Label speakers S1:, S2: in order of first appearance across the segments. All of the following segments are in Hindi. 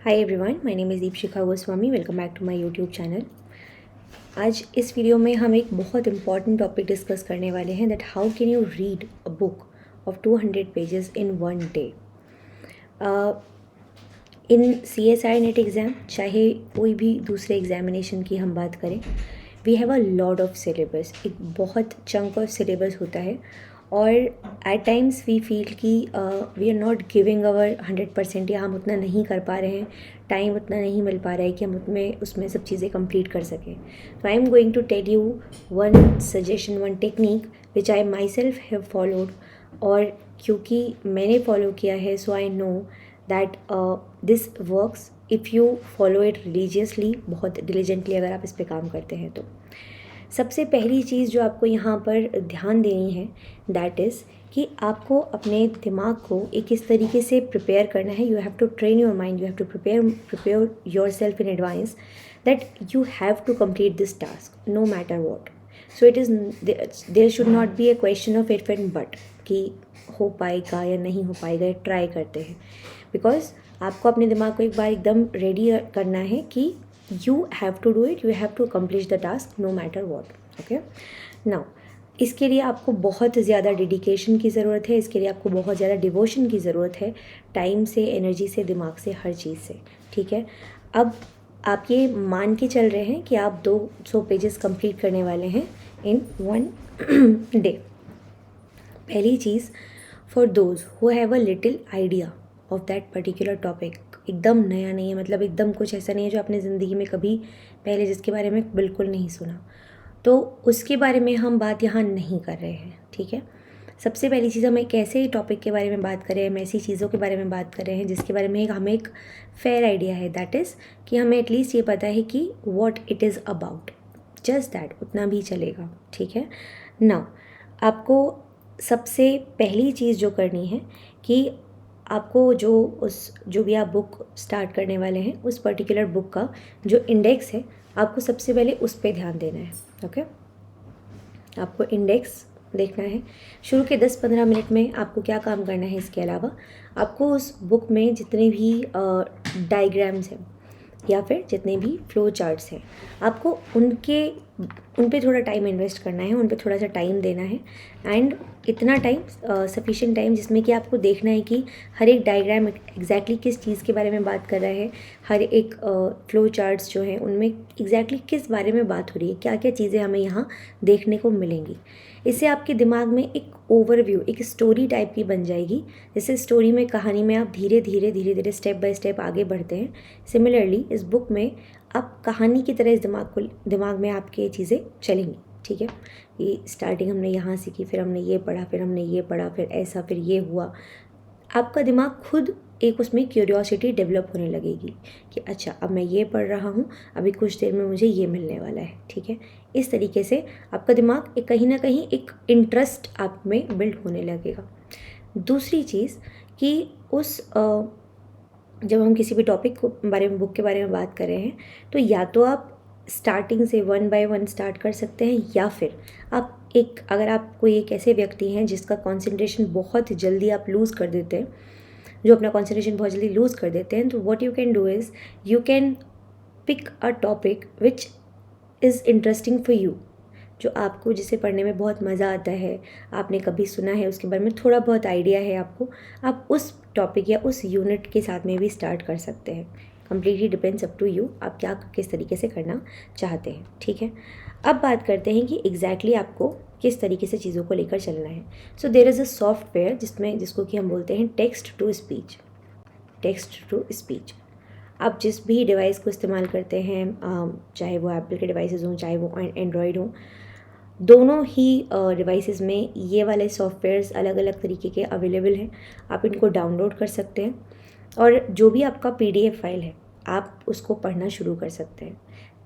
S1: Hi everyone, my name is Deepshikha Goswami. Welcome back to my YouTube channel. आज इस वीडियो में हम एक बहुत इंपॉर्टेंट टॉपिक डिस्कस करने वाले हैं, that how can you read a book of 200 pages in one day. In CSI NET exam, चाहे कोई भी दूसरे एग्जामिनेशन की हम बात करें, we have a lot of syllabus. एक बहुत चंक ऑफ सिलेबस होता है और एट टाइम्स वी फील कि we are not giving our 100%, या हम उतना नहीं कर पा रहे हैं, टाइम उतना नहीं मिल पा रहा है कि हम उसमें सब चीज़ें कंप्लीट कर सकें। तो I am going to tell you one suggestion, one technique which I myself have followed. और क्योंकि मैंने फॉलो किया है, so I know that this works if you follow it religiously, बहुत डिलीजेंटली अगर आप इस पर काम करते हैं तो। सबसे पहली चीज़ जो आपको यहाँ पर ध्यान देनी है, दैट इज़ कि आपको अपने दिमाग को एक इस तरीके से प्रिपेयर करना है। You have to train your mind, you have to prepare yourself in advance that you have to complete this task no matter what. So it is there should not be a question of if and but कि हो पाएगा या नहीं हो पाएगा, ट्राई करते हैं। बिकॉज आपको अपने दिमाग को एक बार एकदम रेडी करना है कि you have to do it, you have to accomplish the task no matter what. okay, now इसके लिए आपको बहुत ज़्यादा डेडिकेशन की ज़रूरत है, इसके लिए आपको बहुत ज़्यादा डिवोशन की ज़रूरत है, टाइम से, एनर्जी से, दिमाग से, हर चीज़ से। ठीक है, अब आप ये मान के चल रहे हैं कि आप 200 पेजेस कंप्लीट करने वाले हैं इन वन डे। पहली चीज़, for those who have a little idea of that particular topic, एकदम नया नहीं है, मतलब एकदम कुछ ऐसा नहीं है जो आपने ज़िंदगी में कभी पहले जिसके बारे में बिल्कुल नहीं सुना, तो उसके बारे में हम बात यहाँ नहीं कर रहे हैं। ठीक है, सबसे पहली चीज़, हम एक ऐसे टॉपिक के बारे में बात कर रहे हैं, हम ऐसी चीज़ों के बारे में बात कर रहे हैं जिसके बारे में हमें एक फेयर आइडिया है, दैट इज़ कि हमें एटलीस्ट ये पता है कि what it is about, just that, उतना भी चलेगा। ठीक है ना, आपको सबसे पहली चीज़ जो करनी है कि आपको जो भी आप बुक स्टार्ट करने वाले हैं, उस पर्टिकुलर बुक का जो इंडेक्स है, आपको सबसे पहले उस पर ध्यान देना है। ओके, आपको इंडेक्स देखना है। शुरू के 10-15 मिनट में आपको क्या काम करना है, इसके अलावा आपको उस बुक में जितने भी डायग्राम्स हैं या फिर जितने भी फ्लो चार्ट्स हैं, आपको उन पे थोड़ा टाइम इन्वेस्ट करना है, उन पे थोड़ा सा टाइम देना है। एंड इतना टाइम, सफिशिएंट टाइम, जिसमें कि आपको देखना है कि हर एक डायग्राम एग्जैक्टली किस चीज़ के बारे में बात कर रहा है, हर एक फ्लो चार्ट्स जो हैं उनमें एग्जैक्टली किस बारे में बात हो रही है, क्या क्या चीज़ें हमें यहाँ देखने को मिलेंगी। इससे आपके दिमाग में एक ओवरव्यू, एक स्टोरी टाइप की बन जाएगी। जैसे स्टोरी में, कहानी में आप धीरे धीरे स्टेप बाय स्टेप आगे बढ़ते हैं, सिमिलरली इस बुक में आप कहानी की तरह इस दिमाग में आपके ये चीज़ें चलेंगी। ठीक है, ये स्टार्टिंग हमने यहाँ सीखी, फिर हमने ये पढ़ा, फिर हमने ये पढ़ा, फिर ऐसा, फिर ये हुआ। आपका दिमाग खुद एक उसमें क्यूरियोसिटी डेवलप होने लगेगी कि अच्छा, अब मैं ये पढ़ रहा हूँ, अभी कुछ देर में मुझे ये मिलने वाला है। ठीक है, इस तरीके से आपका दिमाग एक कहीं ना कहीं एक इंटरेस्ट आप में बिल्ड होने लगेगा। दूसरी चीज़ कि जब हम किसी भी टॉपिक को बारे में, बुक के बारे में बात कर रहे हैं, तो या तो आप स्टार्टिंग से 1 बाय 1 स्टार्ट कर सकते हैं, या फिर आप अगर आप कोई एक ऐसे व्यक्ति हैं जिसका कंसंट्रेशन बहुत जल्दी आप लूज़ कर देते हैं, जो अपना कंसंट्रेशन बहुत जल्दी लूज़ कर देते हैं, तो what you can do is you can pick a topic which is interesting for you, जो आपको, जिसे पढ़ने में बहुत मज़ा आता है, आपने कभी सुना है, उसके बारे में थोड़ा बहुत आइडिया है आपको, आप उस टॉपिक या उस यूनिट के साथ में भी स्टार्ट कर सकते हैं। Completely depends up to you, आप क्या किस तरीके से करना चाहते हैं। ठीक है, अब बात करते हैं कि एग्जैक्टली आपको किस तरीके से चीज़ों को लेकर चलना है। So there is a software जिसको कि हम बोलते हैं text to speech. Text to speech, आप जिस भी डिवाइस को इस्तेमाल करते हैं, चाहे वो एप्पल के डिवाइसेस हों, चाहे वो एंड्रॉयड हों, दोनों ही डिवाइसेस में ये वाले सॉफ्टवेयर्स अलग अलग तरीके के अवेलेबल हैं। आप इनको डाउनलोड कर सकते हैं और जो भी आपका PDF फाइल है, आप उसको पढ़ना शुरू कर सकते हैं।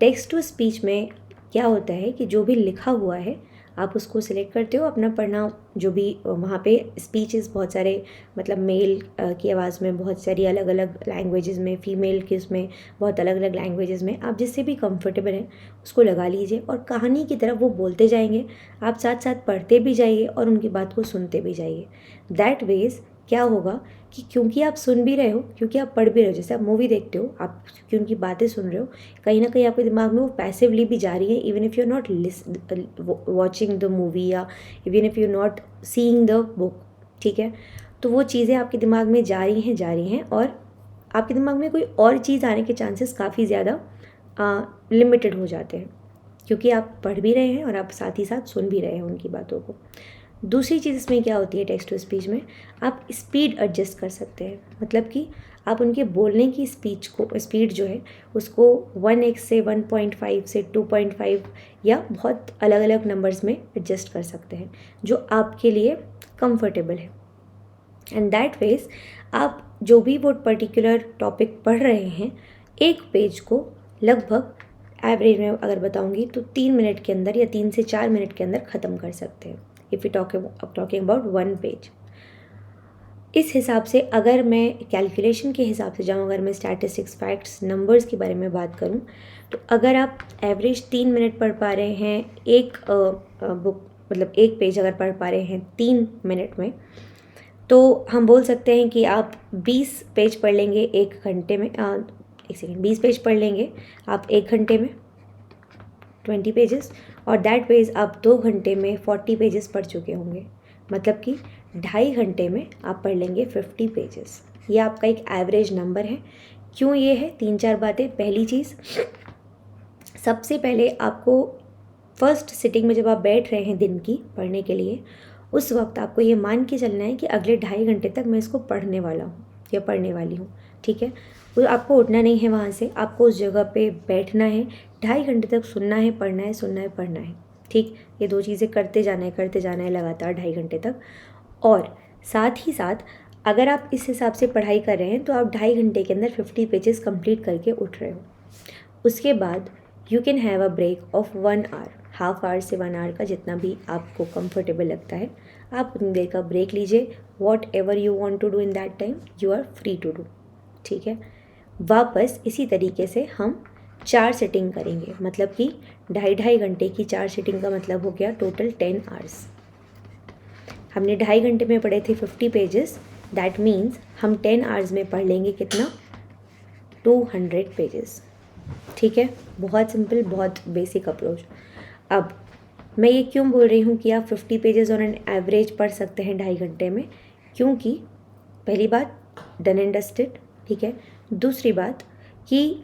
S1: टेक्स्ट टू स्पीच में क्या होता है कि जो भी लिखा हुआ है, आप उसको सिलेक्ट करते हो, अपना पढ़ना, जो भी वहाँ पे स्पीचेस बहुत सारे, मतलब मेल की आवाज़ में बहुत सारी अलग अलग लैंग्वेजेस में, फीमेल के उसमें बहुत अलग अलग लैंग्वेजेस में, आप जिससे भी कंफर्टेबल हैं उसको लगा लीजिए और कहानी की तरफ वो बोलते जाएंगे, आप साथ साथ पढ़ते भी जाइए और उनकी बात को सुनते भी जाइए। दैट वेज़ क्या होगा कि क्योंकि आप सुन भी रहे हो, क्योंकि आप पढ़ भी रहे हो, जैसे आप मूवी देखते हो, आप क्योंकि उनकी बातें सुन रहे हो, कहीं ना कहीं आपके दिमाग में वो पैसिवली भी जा रही है, even if you are not watching the movie या even if you not seeing the book, ठीक है। तो वो चीज़ें आपके दिमाग में जा रही हैं और आपके दिमाग में कोई और चीज़ आने के चांसेस काफ़ी ज़्यादा लिमिटेड हो जाते हैं, क्योंकि आप पढ़ भी रहे हैं और आप साथ ही साथ सुन भी रहे हैं उनकी बातों को। दूसरी चीज़ इसमें क्या होती है टेक्स्ट टू स्पीच में, आप स्पीड एडजस्ट कर सकते हैं, मतलब कि आप उनके बोलने की स्पीड जो है उसको 1x से 1.5 से 2.5 या बहुत अलग अलग नंबर्स में एडजस्ट कर सकते हैं जो आपके लिए कंफर्टेबल है। एंड दैट वेज आप जो भी वो पर्टिकुलर टॉपिक पढ़ रहे हैं, एक पेज को लगभग एवरेज में अगर बताऊंगी तो 3 मिनट के अंदर या 3 से 4 मिनट के अंदर ख़त्म कर सकते हैं, if you talking about 1 page. इस हिसाब से अगर मैं कैलकुलेशन के हिसाब से जाऊँ, अगर मैं स्टैटिस्टिक्स, फैक्ट्स, नंबर्स के बारे में बात करूँ, तो अगर आप एवरेज 3 मिनट पढ़ पा रहे हैं एक बुक, मतलब एक पेज अगर पढ़ पा रहे हैं 3 मिनट में, तो हम बोल सकते हैं कि आप 20 पेज पढ़ लेंगे एक घंटे में। 20 पेज पढ़ लेंगे आप एक घंटे में, 20 पेजेस, और दैट वेज आप 2 घंटे में 40 पेजेस पढ़ चुके होंगे, मतलब कि 2.5 घंटे में आप पढ़ लेंगे 50 पेजेस। ये आपका एक एवरेज नंबर है। क्यों ये है? 3-4 बातें। पहली चीज़, सबसे पहले आपको फर्स्ट सिटिंग में जब आप बैठ रहे हैं दिन की पढ़ने के लिए, उस वक्त आपको ये मान के चलना है कि अगले 2.5 घंटे तक मैं इसको पढ़ने वाला हूँ या पढ़ने वाली हूँ, ठीक है। तो आपको उठना नहीं है वहाँ से, आपको उस जगह पे बैठना है, 2.5 घंटे तक सुनना है, पढ़ना है, सुनना है, पढ़ना है, ठीक। ये 2 चीज़ें करते जाना है लगातार 2.5 घंटे तक। और साथ ही साथ अगर आप इस हिसाब से पढ़ाई कर रहे हैं तो आप 2.5 घंटे के अंदर 50 पेजेस कंप्लीट करके उठ रहे हो। उसके बाद you can have a break of 1 hour, half hour से 1 आवर का, जितना भी आपको कंफर्टेबल लगता है आप उतनी देर का ब्रेक लीजिए। Whatever you want to do in that time you are free to do, ठीक है। वापस इसी तरीके से हम 4 सिटिंग करेंगे, मतलब कि 2.5 घंटे की 4 सिटिंग का मतलब हो गया टोटल 10 आवर्स। हमने 2.5 घंटे में पढ़े थे 50 पेजेस, दैट मीन्स हम 10 आवर्स में पढ़ लेंगे कितना? 200 पेजेस, ठीक है। बहुत सिंपल, बहुत बेसिक अप्रोच। अब मैं ये क्यों बोल रही हूँ कि आप 50 पेजेस ऑन एन एवरेज पढ़ सकते हैं 2.5 घंटे में? क्योंकि पहली बात, डन एंड डस्टेड, ठीक है। दूसरी बात कि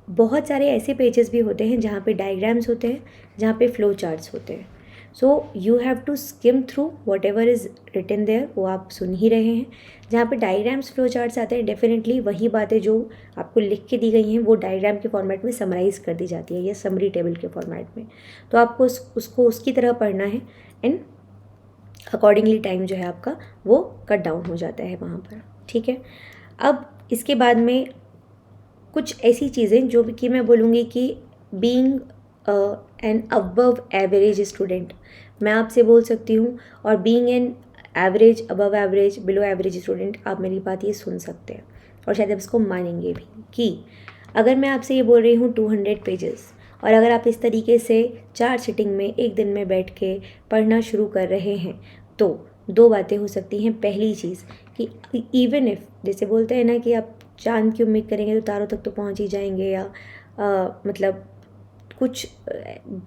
S1: बहुत सारे ऐसे पेजेस भी होते हैं जहाँ पे डायग्राम्स होते हैं, जहाँ पे फ्लो चार्ट्स होते हैं। So you have to skim through whatever is written there, वो आप सुन ही रहे हैं। जहाँ पे डायग्राम्स, फ्लो चार्ट्स आते हैं, डेफिनेटली वही बातें जो आपको लिख के दी गई हैं वो डायग्राम के फॉर्मेट में समराइज़ कर दी जाती है या समरी टेबल के फॉर्मेट में। तो आपको उसको उसकी तरह पढ़ना है एंड अकॉर्डिंगली टाइम जो है आपका वो कट डाउन हो जाता है वहाँ पर, ठीक है। अब इसके बाद में कुछ ऐसी चीज़ें जो कि मैं बोलूँगी कि being an above average student, मैं आपसे बोल सकती हूँ, और being an average, above average, below average student, आप मेरी बात ये सुन सकते हैं और शायद आप इसको मानेंगे भी कि अगर मैं आपसे ये बोल रही हूँ 200 पेजेस, और अगर आप इस तरीके से 4 सिटिंग में एक दिन में बैठ के पढ़ना शुरू कर रहे हैं, तो 2 बातें हो सकती हैं। पहली चीज़ कि इवन इफ़, जैसे बोलते हैं ना कि आप चाँद की उम्मीद करेंगे तो तारों तक तो पहुँच ही जाएंगे, या मतलब कुछ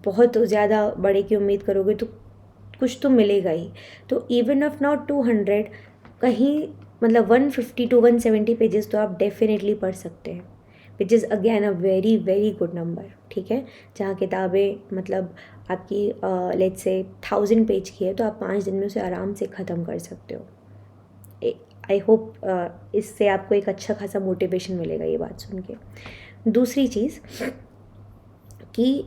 S1: बहुत ज़्यादा बड़े की उम्मीद करोगे तो कुछ तो मिलेगा ही। तो इवन इफ नॉट 200, कहीं मतलब 150 to 170 पेजेस तो आप डेफिनेटली पढ़ सकते हैं, which is again a very very good number, ठीक है। जहाँ किताबें मतलब आपकी लेट्स से 1000 पेज की है तो आप 5 दिन में उसे आराम से ख़त्म कर सकते हो। आई होप इससे आपको एक अच्छा खासा मोटिवेशन मिलेगा ये बात सुन के। दूसरी चीज़ कि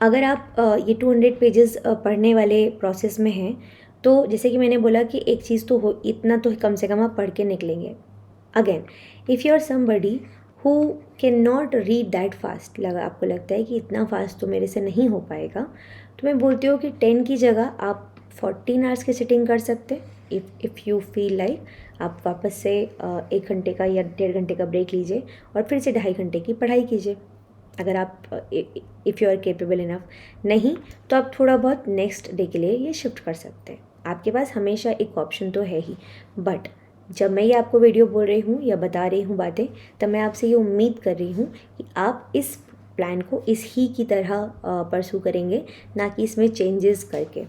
S1: अगर आप ये 200 पेजेस पढ़ने वाले प्रोसेस में हैं, तो जैसे कि मैंने बोला कि एक चीज़ तो हो, इतना तो कम से कम आप पढ़ के निकलेंगे। Again, if you are somebody who can not read that fast, आपको लगता है कि इतना फास्ट तो मेरे से नहीं हो पाएगा, तो मैं बोलती हूँ कि 10 की जगह आप 14 आवर्स की सिटिंग कर सकते हैं। इफ़ यू फील लाइक आप वापस से 1 घंटे का या 1.5 घंटे का ब्रेक लीजिए और फिर से 2.5 घंटे की पढ़ाई कीजिए, अगर आप if you are capable enough. नहीं तो आप थोड़ा बहुत नेक्स्ट डे के लिए ये शिफ्ट कर सकते हैं। आपके पास हमेशा एक ऑप्शन तो है ही, बट जब मैं ये आपको वीडियो बोल रही हूँ या बता रही हूँ बातें, तब मैं आपसे ये उम्मीद कर रही हूँ कि आप इस प्लान को इस ही की तरह परसू करेंगे, ना कि इसमें चेंजेस करके,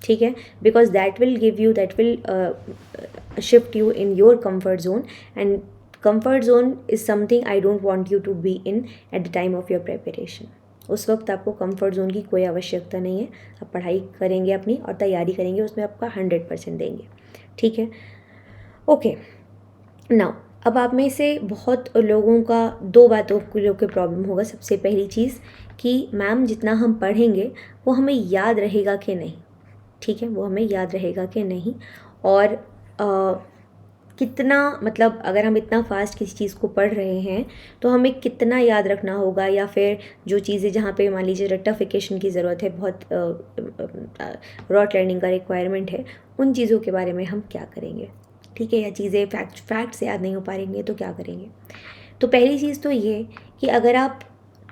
S1: ठीक है। Because that will give you, that will shift you in your comfort zone, and comfort zone is something I don't want you to be in at the time of your preparation. उस वक्त आपको कंफर्ट जोन की कोई आवश्यकता नहीं है। आप पढ़ाई करेंगे अपनी और तैयारी करेंगे, उसमें आपका 100% देंगे, ठीक है। ओके, नाउ अब आप में से बहुत लोगों का दो बातों को लेकर प्रॉब्लम होगा। सबसे पहली चीज़ कि मैम जितना हम पढ़ेंगे वो हमें याद रहेगा कि नहीं, ठीक है, वो हमें याद रहेगा कि नहीं, और कितना, मतलब अगर हम इतना फास्ट किसी चीज़ को पढ़ रहे हैं तो हमें कितना याद रखना होगा, या फिर जो चीज़ें जहाँ पे मान लीजिए रेक्टिफिकेशन की ज़रूरत है, बहुत रॉट लर्निंग का रिक्वायरमेंट है, उन चीज़ों के बारे में हम क्या करेंगे, ठीक है। या चीज़ें फैक्ट्स याद नहीं हो पाएंगे तो क्या करेंगे। तो पहली चीज़ तो ये कि अगर आप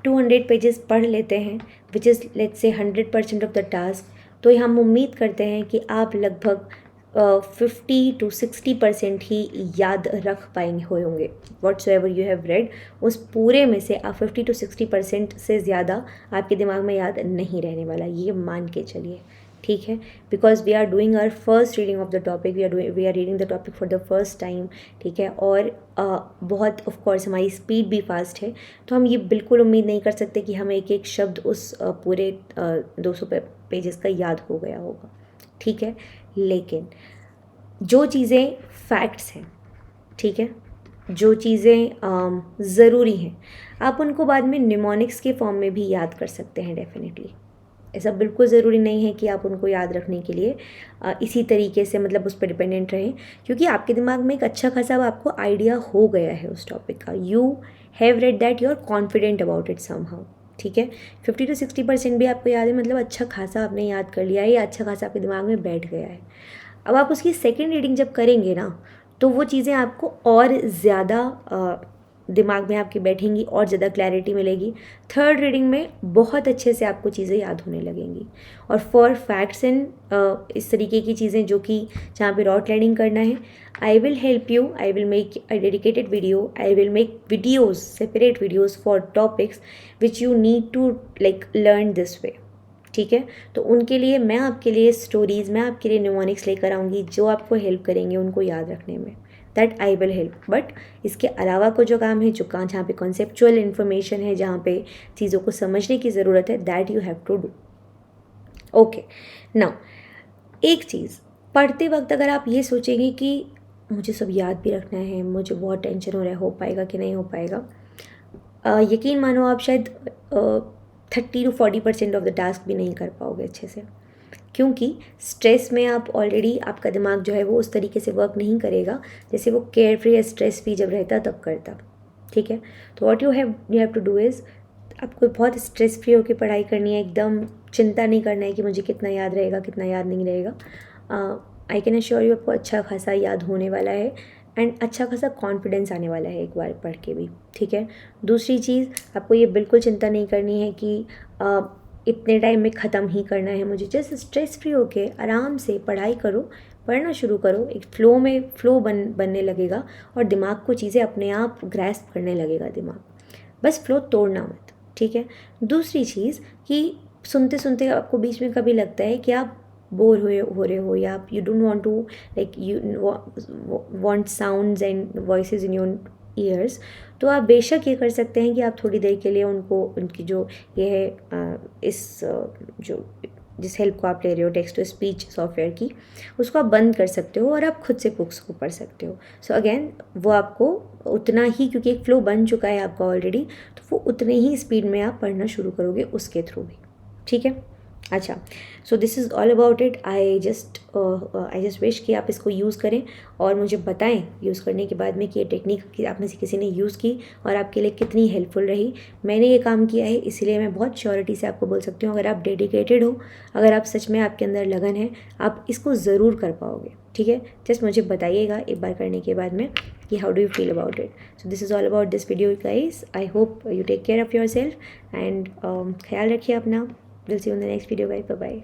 S1: 200 पेजेस पढ़ लेते हैं, which is let's say 100% of the task, तो हम उम्मीद करते हैं कि आप लगभग 50 to 60% ही याद रख पाएंगे होंगे। What's ever you have red, उस पूरे में से आप 50 to 60% से ज़्यादा आपके दिमाग में याद नहीं रहने वाला, ये मान के चलिए, ठीक है। Because we are doing our first reading of the topic, we are reading the topic for the first time, ठीक है। और बहुत ऑफकोर्स हमारी स्पीड भी फास्ट है, तो हम ये बिल्कुल उम्मीद नहीं कर सकते कि हमें एक एक शब्द उस पूरे 200 पेजेस का याद हो गया होगा, ठीक है। लेकिन जो चीज़ें फैक्ट्स हैं, ठीक है, जो चीज़ें ज़रूरी हैं, आप उनको बाद में निमोनिक्स के फॉर्म में भी याद कर सकते हैं डेफिनेटली। ऐसा बिल्कुल ज़रूरी नहीं है कि आप उनको याद रखने के लिए इसी तरीके से मतलब उस पर डिपेंडेंट रहें, क्योंकि आपके दिमाग में एक अच्छा खासा आपको आइडिया हो गया है उस टॉपिक का। You have read that, you are confident about it somehow, ठीक है। 50 to 60% भी आपको याद है, मतलब अच्छा खासा आपने याद कर लिया है, या अच्छा खासा आपके दिमाग में बैठ गया है। अब आप उसकी सेकेंड रीडिंग जब करेंगे ना, तो वो चीज़ें आपको और ज़्यादा दिमाग में आपकी बैठेंगी, और ज़्यादा क्लैरिटी मिलेगी। थर्ड रीडिंग में बहुत अच्छे से आपको चीज़ें याद होने लगेंगी। और फॉर फैक्ट्स एंड इस तरीके की चीज़ें जो कि जहाँ पे रॉट लर्निंग करना है, I will help you, I will make a dedicated video, I will make videos, separate videos for topics which you need to like learn this way, ठीक है। तो उनके लिए मैं आपके लिए स्टोरीज़, मैं आपके लिए न्यूमोनिक्स लेकर आऊँगी जो आपको हेल्प करेंगे उनको याद रखने में, that I will help. But इसके अलावा को जो काम है, जो काम जहाँ पे कॉन्सेप्चुअल इन्फॉर्मेशन है, जहाँ पे चीज़ों को समझने की ज़रूरत है, that you have to do. Okay, now एक चीज़, पढ़ते वक्त अगर आप ये सोचेंगे कि मुझे सब याद भी रखना है, मुझे बहुत टेंशन हो रहा है, हो पाएगा कि नहीं हो पाएगा, यकीन मानो आप शायद 30 to 40% ऑफ द टास्क भी नहीं कर पाओगे अच्छे से, क्योंकि स्ट्रेस में आप ऑलरेडी, आपका दिमाग जो है वो उस तरीके से वर्क नहीं करेगा जैसे वो केयर फ्री या स्ट्रेस फ्री जब रहता तब करता, ठीक है। तो what you have to do is, आपको बहुत स्ट्रेस फ्री होकर पढ़ाई करनी है, एकदम चिंता नहीं करना है कि मुझे कितना याद रहेगा कितना याद नहीं रहेगा। आई कैन अश्योर यू आपको अच्छा खासा याद होने वाला है, एंड अच्छा खासा कॉन्फिडेंस आने वाला है एक बार पढ़ के भी, ठीक है। दूसरी चीज़, आपको ये बिल्कुल चिंता नहीं करनी है कि इतने टाइम में ख़त्म ही करना है मुझे, जस्ट स्ट्रेस फ्री होके आराम से पढ़ाई करो, पढ़ना शुरू करो, एक फ्लो बनने लगेगा, और दिमाग को चीज़ें अपने आप ग्रैस्प करने लगेगा दिमाग, बस फ्लो तोड़ना मत, ठीक है। दूसरी चीज़ कि सुनते सुनते आपको बीच में कभी लगता है कि आप बोर हो रहे हो, या आप you don't want to like you want sounds and voices in your ears, तो आप बेशक ये कर सकते हैं कि आप थोड़ी देर के लिए उनको, उनकी जो ये है जो जिस हेल्प को आप ले रहे हो टेक्स्ट टू स्पीच सॉफ्टवेयर की, उसको आप बंद कर सकते हो और आप खुद से बुक्स को पढ़ सकते हो। सो अगेन वो आपको उतना ही, क्योंकि एक फ्लो बन चुका है आपका ऑलरेडी, तो वो उतने ही स्पीड में आप पढ़ना शुरू करोगे उसके थ्रू भी, ठीक है। अच्छा, सो this is all about it. I just wish कि आप इसको यूज़ करें और मुझे बताएं यूज़ करने के बाद में कि ये टेक्निक आप में से किसी ने यूज़ की और आपके लिए कितनी हेल्पफुल रही। मैंने ये काम किया है, इसीलिए मैं बहुत श्योरिटी से आपको बोल सकती हूँ, अगर आप डेडिकेटेड हो, अगर आप सच में आपके अंदर लगन है, आप इसको ज़रूर कर पाओगे, ठीक है। जस्ट मुझे बताइएगा एक बार करने के बाद में कि how do you feel about it. So this is all about this video guys. I hope you take care of your self and ख्याल रखिए अपना। We'll see you in the next video guys. Bye bye.